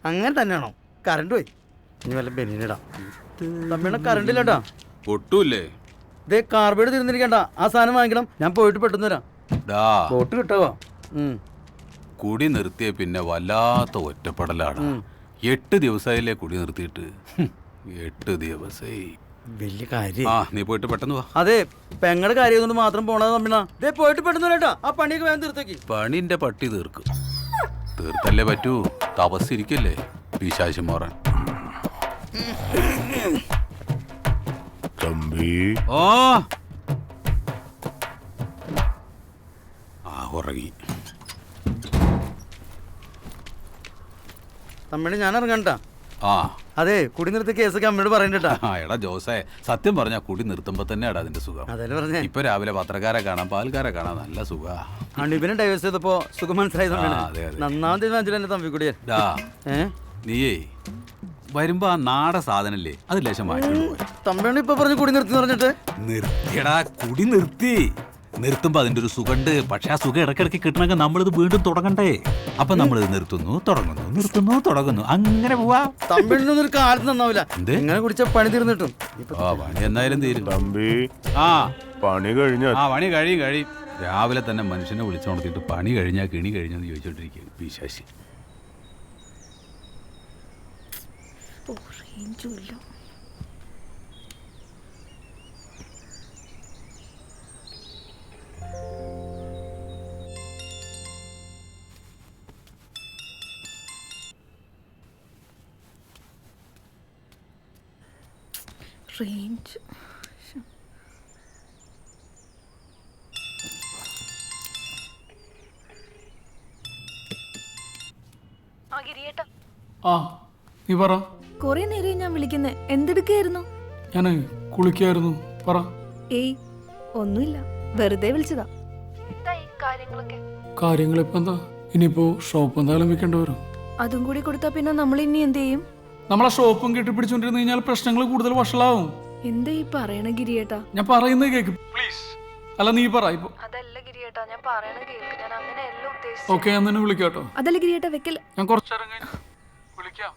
അങ്ങനെ തന്നെയാണോ? കറണ്ട് പോയി. ഇനി വല്ല ബെനിനിടാം. തമ്മിയുടെ കറണ്ട് ഇല്ലട്ടാ. ഒട്ടൂല്ലേ? ഇതേ കാർബൈഡ് തിരുന്നിരിക്കണ്ട. ആ സാധനം വാങ്ങിക്കണം. ഞാൻ പോയിട്ട് പെട്ടെന്ന് വരാം. ബോട്ട് കിട്ടാവോ? കുടി നിർത്തിയ പിന്നെ വല്ലാത്ത ഒറ്റപ്പെടലാണ്. 8 ദിവസമായില്ലേ കുടി നിർത്തിയിട്ട്? 8 ദിവസമായി. വലിയ കാര്യം. നീ പോയിട്ട് പെട്ടെന്ന് വാ. അതെ, പെങ്ങളുടെ കാര്യം കൊണ്ട് മാത്രം പോണത് തമ്മിണ. ഇതേ പോയിട്ട് പെട്ടെന്ന് വരാട്ടാ. ആ പണിയൊക്കെ വേഗം തീർത്തേക്ക്. പണിന്റെ പട്ടി തീർക്കും. തീർത്തല്ലേ പറ്റൂ. തപസ്സിരിക്കല്ലേ പിശാച് മോറൻ. ഉറങ്ങി. തമ്മിണ ഞാൻ ഇറങ്ങണ്ടാ. അതെ, കുടി നിർത്തിയ കേസൊക്കെ അമ്മയോട് പറയണ്ടാ. എടാ ജോസേ, സത്യം പറഞ്ഞാ കുടി നിർത്തുമ്പോ തന്നെ എടാ അതിന്റെ സുഖം. അതല്ലേ പറഞ്ഞേ. ഇപ്പൊ രാവിലെ പത്രക്കാരെ കാണാം, പാൽക്കാരെ കാണാം, നല്ല സുഖാ. അണുബിനെ ഡൈവേഴ്സ് ചെയ്തപ്പോ സുഖം മനസ്സിലായത് നന്നാം തീരുമാനിച്ചില്ല എന്റെ തമ്പി കൂടിയാ. നീയേ വരുമ്പോ ആ നാട സാധനല്ലേ അത് ലേശം മാറ്റി. തമ്പിയാണ് ഇപ്പൊ പറഞ്ഞു കുടി നിർത്തി പറഞ്ഞിട്ട്. നിർത്തിയടാ, കുടി നിർത്തി. നിർത്തുമ്പോ അതിന്റെ ഒരു സുഖമുണ്ട്. പക്ഷെ ആ സുഖം ഇടയ്ക്കിടയ്ക്ക് കിട്ടണമെങ്കിൽ നമ്മളിത് വീണ്ടും തുടങ്ങണ്ടേ? അപ്പൊ നമ്മളിത് നിർത്തുന്നു, തുടങ്ങുന്നു, നിർത്തുന്നു, തുടങ്ങുന്നു, അങ്ങനെ പോവാ. തമ്പിനൊന്നും ഒരു കാലത്ത് നന്നാവില്ല. ഇങ്ങനെ കുടിച്ച പണി തീർന്നിട്ടും. പണി എന്നായാലും തീരും. തമ്പി പണി കഴിഞ്ഞ പണി കഴിയും. രാവിലെ തന്നെ മനുഷ്യനെ വിളിച്ചുണർത്തിയിട്ട് പണി കഴിഞ്ഞാ കിണി കഴിഞ്ഞെന്ന് ചോദിച്ചോണ്ടിരിക്കുകയാണ് പിശാചി. റേഞ്ച് നീ പറ. കൊറേ നേരം ഞാൻ വിളിക്കുന്നേ. എന്തെടുക്കായിരുന്നു? ഞാൻ കുളിക്കായിരുന്നു. പറ. ഏയ് ഒന്നുമില്ല, വെറുതെ വിളിച്ചതാ. കാര്യങ്ങളിപ്പോ എന്താ? ഇനിയിപ്പോ ഷോപ്പ് എന്തായാലും വെക്കേണ്ടി വരും. അതും കൂടി കൊടുത്താ പിന്നെ നമ്മൾ ഇനി എന്ത് ചെയ്യും? നമ്മളെ ഷോപ്പും കെട്ടിപ്പിടിച്ചോണ്ടിരുന്നു കഴിഞ്ഞാൽ പ്രശ്നങ്ങൾ കൂടുതൽ വഷളാവും. എന്താ ഈ പറയണ ഗിരിയേട്ടാ? ഞാൻ പറയുന്നത് കേക്ക് പ്ലീസ്. അല്ല നീ പറ ഇപ്പൊ. അതല്ല ഗിരിയേട്ടാ, ഞാൻ പറയണ കേക്ക്. ഞാൻ അങ്ങനെയല്ല ഉദ്ദേശിച്ചത്. ഓക്കെ, ഞാൻ നിന്നെ വിളിക്കാട്ടോ. അതല്ല ഗിരിയേട്ടാ, വെക്കൽ. ഞാൻ കുറച്ചേരം കഴിഞ്ഞ് വിളിക്കാം.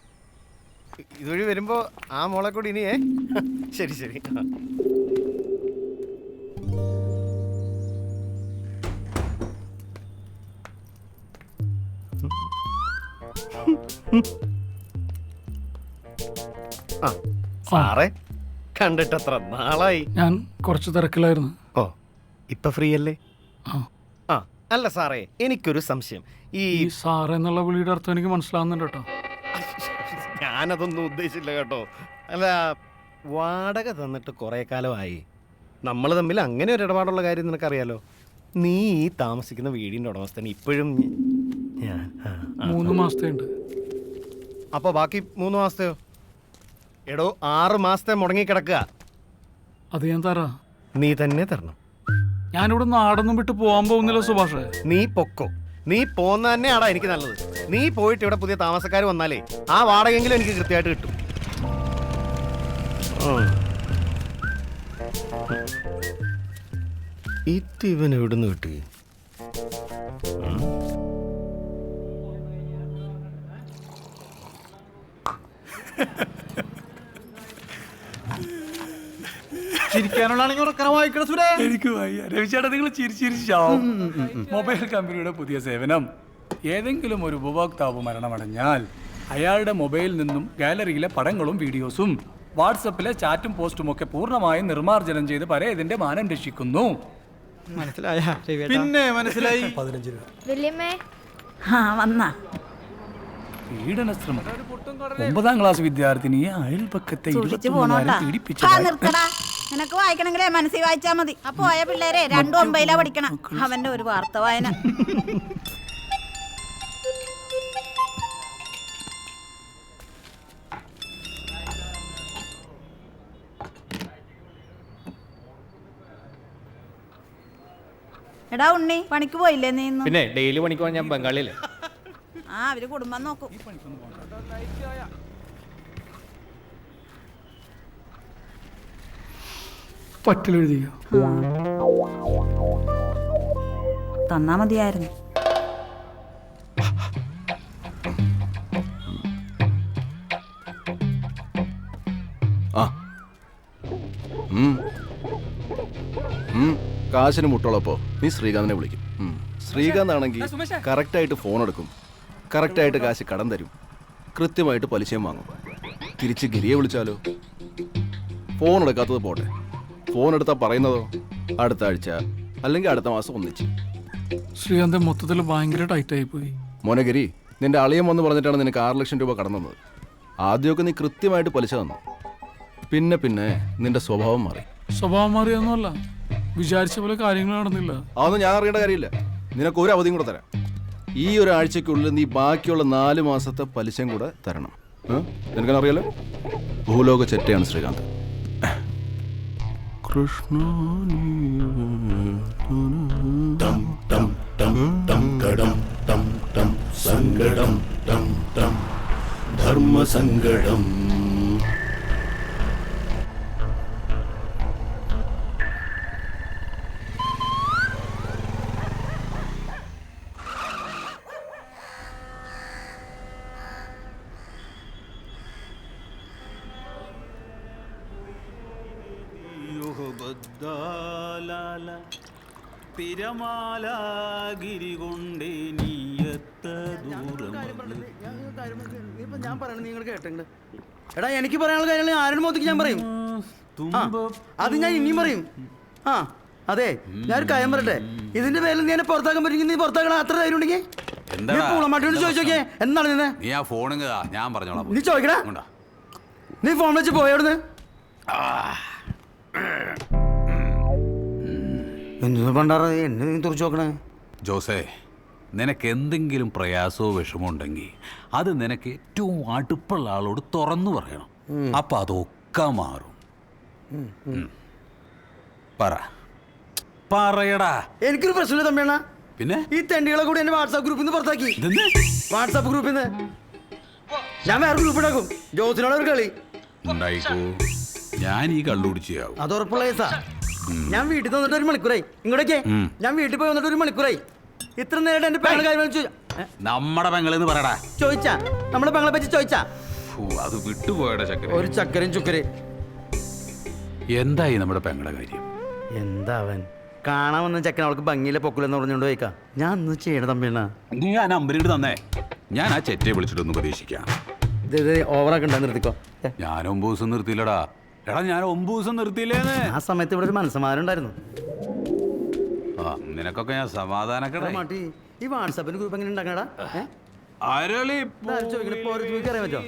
ഇതുവഴി വരുമ്പോ ആ മോളെ കൂടി ഇനിയേ. ശരി ശരി. സാറേ, കണ്ടിട്ടത്ര നാളായി. ഞാൻ കുറച്ച് തിരക്കിലായിരുന്നു. ഓ, ഇപ്പൊ ഫ്രീ അല്ലേ? അല്ല സാറേ, എനിക്കൊരു സംശയം. ഈ സാറേ എന്നുള്ള വിളിയുടെ അർത്ഥം എനിക്ക് മനസ്സിലാവുന്നുണ്ട് കേട്ടോ. ഞാനതൊന്നും ഉദ്ദേശിച്ചില്ല കേട്ടോ. അല്ല, വാടക തന്നിട്ട് കുറെ കാലമായി. നമ്മൾ തമ്മിൽ അങ്ങനെ ഒരു ഇടപാടുള്ള കാര്യം നിനക്കറിയാലോ. നീ ഈ താമസിക്കുന്ന വീടിന്റെ ഉടമസ്ഥൻ ഇപ്പോഴും 3 മാസത്തെ ഉണ്ട്. അപ്പൊ ബാക്കി 3 മാസത്തെയോ? എടോ, 6 മാസത്തെ മുടങ്ങി കിടക്കുക. അത് ഞാൻ തരാ. നീ തന്നെ തരണം. ഞാനിവിടെ നാടൊന്നും വിട്ട് പോകാൻ പോകുന്നില്ല സുഭാഷേ. നീ പൊക്കോ. നീ പോന്ന തന്നെയാടാ എനിക്ക് നല്ലത്. നീ പോയിട്ട് ഇവിടെ പുതിയ താമസക്കാർ വന്നാലേ ആ വാടകയെങ്കിലും എനിക്ക് കൃത്യമായിട്ട് കിട്ടും. ഇവൻ എവിടുന്ന് കിട്ടി? എനിക്ക് വയ്യ രവിചേട്ടാ, നിങ്ങൾ ചിരിച്ചിരിച്ചാവും. മൊബൈൽ കമ്പനിയുടെ പുതിയ സേവനം. ഏതെങ്കിലും ഒരു ഉപഭോക്താവ് മരണമടഞ്ഞാൽ അയാളുടെ മൊബൈലിൽ നിന്നും ഗാലറിയിലെ പടങ്ങളും വീഡിയോസും വാട്സപ്പിലെ ചാറ്റും പോസ്റ്റും ഒക്കെ പൂർണ്ണമായും നിർമ്മാർജ്ജനം ചെയ്ത് പരേതിന്റെ മാനം രക്ഷിക്കുന്നു. പിന്നെ മനസ്സിലായി. 15 രൂപ. പീഡനശ്രമം. 9ാം ക്ലാസ് വിദ്യാർത്ഥിനിയെ അയൽപക്കത്തെ പീഡിപ്പിച്ചു. നിനക്ക് വായിക്കണമെങ്കിലേ മനസ്സിൽ വായിച്ചാ മതി. അപ്പൊ പോയ പിള്ളേരെ 2 പഠിക്കണം. അവന്റെ ഒരു വാർത്ത വായന. എടാ ഉണ്ണി, പണിക്ക് പോയില്ലേ നീ? പിന്നെ ഡെയിലി പണിക്ക് പോകാൻ ഞാൻ ബംഗാളിയല്ലേ. അവര് കുടുംബം നോക്കും. പറ്റിലെഴുതിയോ? തന്നാ മതിയായിരുന്നു. കാശിന് മുട്ടുള്ളപ്പോൾ നീ ശ്രീകാന്തിനെ വിളിക്കും. ശ്രീകാന്ത് ആണെങ്കിൽ കറക്റ്റായിട്ട് ഫോൺ എടുക്കും, കറക്റ്റായിട്ട് കാശ് കടം തരും, കൃത്യമായിട്ട് പലിശയും വാങ്ങും. തിരിച്ച് ഗിരിയെ വിളിച്ചാലോ? ഫോൺ എടുക്കാത്തത് പോട്ടെ, ഫോൺ എടുത്താൽ പറയുന്നതോ അടുത്ത ആഴ്ച അല്ലെങ്കിൽ അടുത്ത മാസം ഒന്നിച്ച്. ശ്രീകാന്ത് മൊത്തത്തിൽ ഭയങ്കര ടൈറ്റായി പോയി. മോനഗിരി, നിന്റെ അളിയൻ വന്ന് പറഞ്ഞിട്ടാണ് നിനക്ക് 6 ലക്ഷം രൂപ കടം തന്നത്. ആദ്യമൊക്കെ നീ കൃത്യമായിട്ട് പലിശ തന്നു, പിന്നെ പിന്നെ നിന്റെ സ്വഭാവം മാറി. സ്വഭാവം മാറിയൊന്നുമല്ല, വിചാരിച്ച പോലെ കാര്യങ്ങൾ നടന്നില്ല. അതൊന്നും ഞാൻ അറിയേണ്ട കാര്യമില്ല. നിനക്ക് ഒരു അവധിയും കൂടെ തരാം. ഈ ഒരാഴ്ചക്കുള്ളിൽ നീ ബാക്കിയുള്ള 4 മാസത്തെ പലിശയും കൂടെ തരണം. നിനക്കറിയാലോ, ഭൂലോക ചെറ്റയാണ് ശ്രീകാന്ത്. കൃഷ്ണ സങ്കടം ധർമ്മസങ്കടം. ഞാൻ പറയണത് നിങ്ങൾ കേട്ടെങ്കിൽ എടാ, എനിക്ക് പറയാനുള്ള കാര്യങ്ങൾ ആരുടെ മുഖത്തേക്ക് ഞാൻ പറയും. അത് ഞാൻ ഇനിയും പറയും. അതെ, ഞാനൊരു കാര്യം പറയട്ടെ. ഇതിന്റെ പേരിൽ നീ എന്നെ പുറത്താക്കാൻ പറ്റുമെങ്കിൽ നീ പുറത്താക്കണം. അത്ര ധൈര്യം ഉണ്ടെങ്കിൽ പൂളമാട്ടിയോട് ചോദിച്ചോക്കേ. എന്താണ് നിന്നെ നീ ചോദിക്കടാ. നീ ഫോൺ വെച്ച് പോയവിടുന്ന് എന്തു പണ്ടാറ എന്നെ നീ തുറച്ചു നോക്കണേ. ജോസേ, നിനക്ക് എന്തെങ്കിലും പ്രയാസമോ വിഷമോ ഉണ്ടെങ്കിൽ അത് നിനക്ക് ഏറ്റവും അടുപ്പുള്ള ആളോട് തുറന്നു പറയണം. അപ്പൊ അതൊക്കെ മാറും. പറയടാ. എനിക്കൊരു പ്രശ്നമില്ല തമ്മിയാണ്. പിന്നെ ഈ തെണ്ടികളെ കൂടി എന്നെ വാട്സാപ്പ് ഗ്രൂപ്പിൽ നിന്ന് പുറത്താക്കി. വാട്സാപ്പ് ഗ്രൂപ്പിൽ നിന്ന് ഞാൻ വേറെ ഗ്രൂപ്പ് ഉണ്ടാക്കും. ജോസിനോട് ഒരു കളി ഉണ്ടായിക്കോ. ഞാൻ ഈ കള്ളുപിടിച്ചാവും. അത് ഉറപ്പുള്ള കേസാ. ഞാൻ വീട്ടിൽ വന്നിട്ട് 1 മണിക്കൂറായി. ഇങ്ങോട്ടേക്ക് ഞാൻ വീട്ടിൽ പോയി വന്നിട്ട് 1 മണിക്കൂറായി. ഇത്ര നേരം എന്റെ പെങ്ങളെ കാര്യം നമ്മുടെ പെങ്ങളെന്ന് പറയടാ. ചോദിച്ചാ നമ്മളെ പെങ്ങളെ പറ്റി ചോദിച്ചാ അത് വിട്ടുപോയടാ ചക്കര. ഒരു ചക്കരയും ചുക്കര്. എന്തായി നമ്മുടെ പെങ്ങളുടെ കാര്യം? എന്താ അവൻ കാണാൻ വന്ന ചക്കൻ അവൾക്ക് ഭംഗിയിലെ പൊക്കിലെന്ന് പറഞ്ഞുകൊണ്ട് പോയിക്കാ. ഞാൻ ഒന്ന് ചെയ്യണ തമ്പിണ്ണ. നീ ആ നമ്പറിട്ട് തന്നേ, ഞാൻ ആ ചെറ്റയെ വിളിച്ചിട്ടൊന്ന് പ്രതീക്ഷിക്കാം. ഓവറാക്കണ്ട, നിർത്തിക്കോ. ഞാൻ 9 ദിവസം നിർത്തിയില്ലടാ. എടാ, ഞാൻ 9 ദിവസം നിർത്തിയില്ലേന്ന്. ആ സമയത്ത് ഇവിടെ ഒരു മനസ്സമാരം ഉണ്ടായിരുന്നു. നിനക്കൊക്കെ ഞാൻ സമാധാനക്കട. മാട്ടി ഈ വാട്സാപ്പിന് ഗ്രൂപ്പ് എങ്ങനെ ഉണ്ടാക്കണടാ? അരളി ചോദിക്കണ അറിയാൻ പറ്റോ?